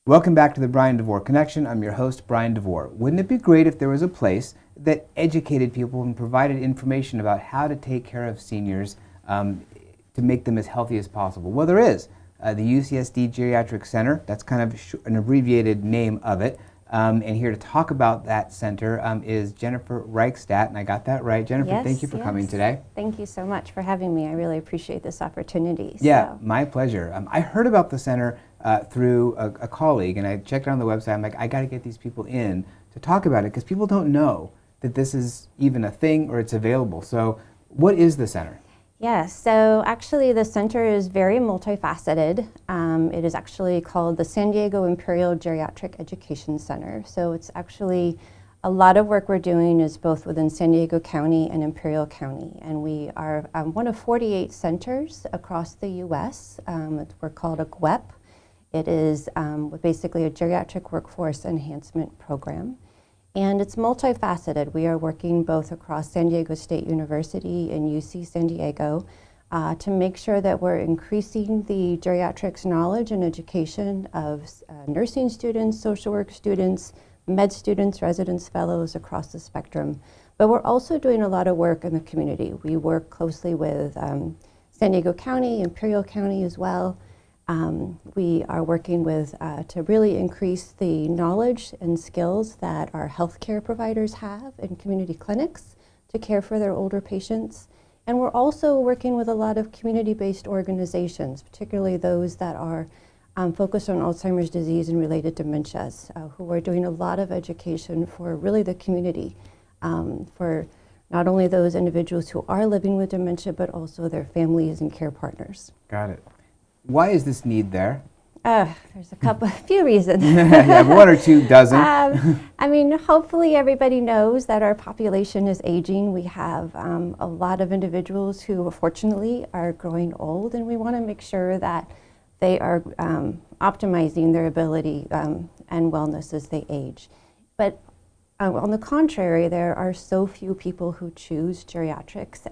Welcome back to the Bryan Devore Connection. I'm your host, Bryan Devore. Wouldn't it be great if there was a place that educated people and provided information about how to take care of seniors to make them as healthy as possible? Well, there is. The UCSD Geriatric Center, that's kind of an abbreviated name of it. And here to talk about that center is Jennifer Reichstadt, and I got that right. Jennifer, Yes, thank you for coming today. Thank you so much for having me. I really appreciate this opportunity. Yeah, my pleasure. I heard about the center through a colleague, and I checked on the website. I'm like, I got to get these people in to talk about it because people don't know that this is even a thing or it's available. So what is the center? Yeah, so actually the center is very multifaceted. It is actually called the San Diego Imperial Geriatric Education Center. So it's actually a lot of work we're doing is both within San Diego County and Imperial County. And we are one of 48 centers across the U.S. We're called a GWEP. It is basically a geriatric workforce enhancement program. And it's multifaceted. We are working both across San Diego State University and UC San Diego to make sure that we're increasing the geriatrics knowledge and education of nursing students, social work students, med students, residents, fellows across the spectrum. But we're also doing a lot of work in the community. We work closely with San Diego County, Imperial County as well. We are working with to really increase the knowledge and skills that our healthcare providers have in community clinics to care for their older patients. And we're also working with a lot of community-based organizations, particularly those that are focused on Alzheimer's disease and related dementias, who are doing a lot of education for really the community, for not only those individuals who are living with dementia, but also their families and care partners. Got it. Why is this need there? There's a few reasons. Yeah, one or two dozen. I mean, hopefully everybody knows that our population is aging. We have a lot of individuals who fortunately are growing old, and we want to make sure that they are optimizing their ability and wellness as they age. But on the contrary, there are so few people who choose geriatrics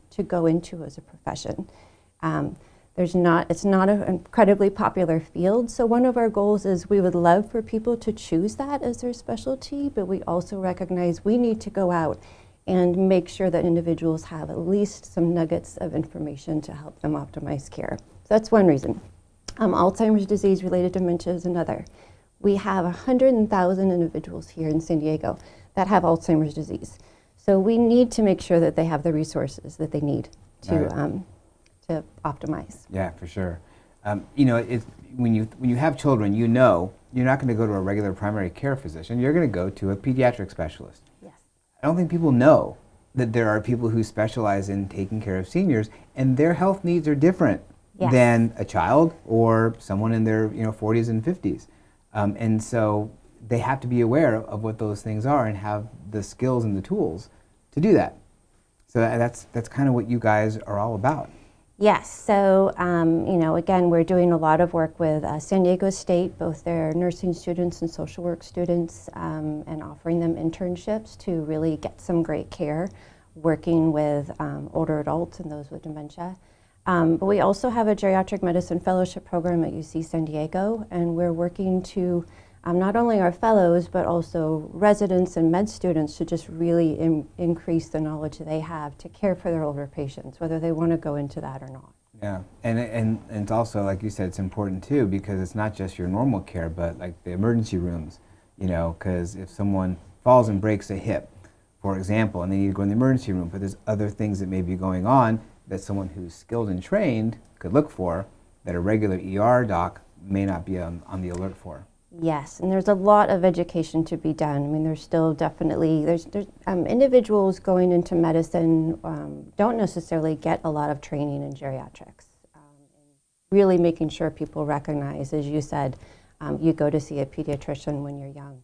to go into as a profession. It's not an incredibly popular field, so one of our goals is we would love for people to choose that as their specialty, but we also recognize we need to go out and make sure that individuals have at least some nuggets of information to help them optimize care. So that's one reason. Alzheimer's disease-related dementia is another. We have 100,000 individuals here in San Diego that have Alzheimer's disease. So we need to make sure that they have the resources that they need to to optimize. Yeah, for sure. You know, when you have children, you know you're not going to go to a regular primary care physician. You're going to go to a pediatric specialist. Yes. I don't think people know that there are people who specialize in taking care of seniors, and their health needs are different than a child or someone in their 40s and 50s. And so they have to be aware of what those things are and have the skills and the tools to do that. So that's kind of what you guys are all about. Yes, so again, we're doing a lot of work with San Diego State, both their nursing students and social work students, and offering them internships to really get some great care, working with older adults and those with dementia. But we also have a geriatric medicine fellowship program at UC San Diego, and we're working to not only our fellows, but also residents and med students to just really increase the knowledge they have to care for their older patients, whether they want to go into that or not. Yeah, and it's also, like you said, it's important too, because it's not just your normal care, but like the emergency rooms, because if someone falls and breaks a hip, for example, and they need to go in the emergency room, but there's other things that may be going on that someone who's skilled and trained could look for that a regular ER doc may not be on the alert for. Yes, and there's a lot of education to be done. I mean, there's still definitely, there's individuals going into medicine don't necessarily get a lot of training in geriatrics. Really making sure people recognize, as you said, you go to see a pediatrician when you're young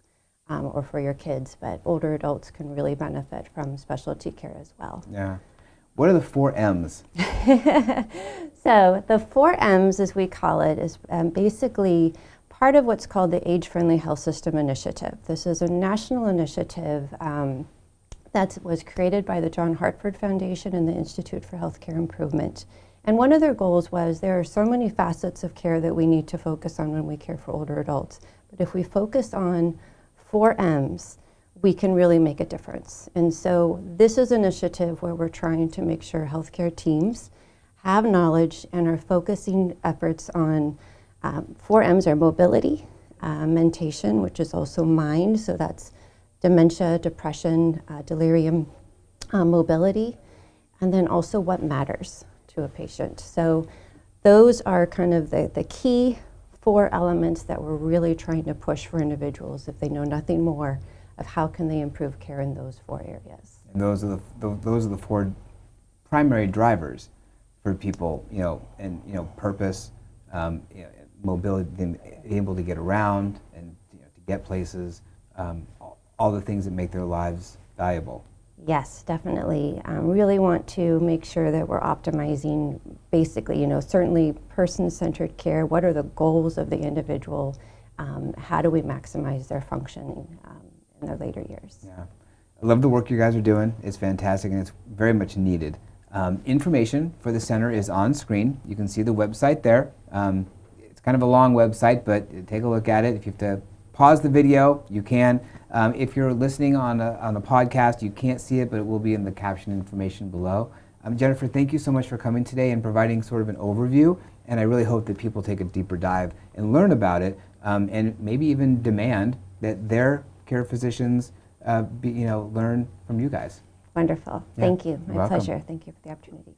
or for your kids, but older adults can really benefit from specialty care as well. Yeah. What are the 4 M's? So the 4 M's, as we call it, is basically part of what's called the Age-Friendly Health System Initiative. This is a national initiative that was created by the John Hartford Foundation and the Institute for Healthcare Improvement. And one of their goals was there are so many facets of care that we need to focus on when we care for older adults. But if we focus on 4 M's, we can really make a difference. And so this is an initiative where we're trying to make sure healthcare teams have knowledge and are focusing efforts on 4 M's are mobility, mentation, which is also mind, so that's dementia, depression, delirium, mobility, and then also what matters to a patient. So those are kind of the key 4 elements that we're really trying to push for individuals if they know nothing more of how can they improve care in those 4 areas. And those are the 4 primary drivers for people, and purpose, mobility, being able to get around and to get places, all the things that make their lives valuable. Yes, definitely. Really want to make sure that we're optimizing basically, certainly person-centered care. What are the goals of the individual? How do we maximize their functioning in their later years? Yeah, I love the work you guys are doing. It's fantastic and it's very much needed. Information for the center is on screen. You can see the website there. It's kind of a long website, but take a look at it. If you have to pause the video, you can. If you're listening on a podcast, you can't see it, but it will be in the caption information below. Jennifer, thank you so much for coming today and providing sort of an overview, and I really hope that people take a deeper dive and learn about it, and maybe even demand that their care physicians learn from you guys. Wonderful. Yeah, Thank you. you're My welcome. pleasure. Thank you for the opportunity.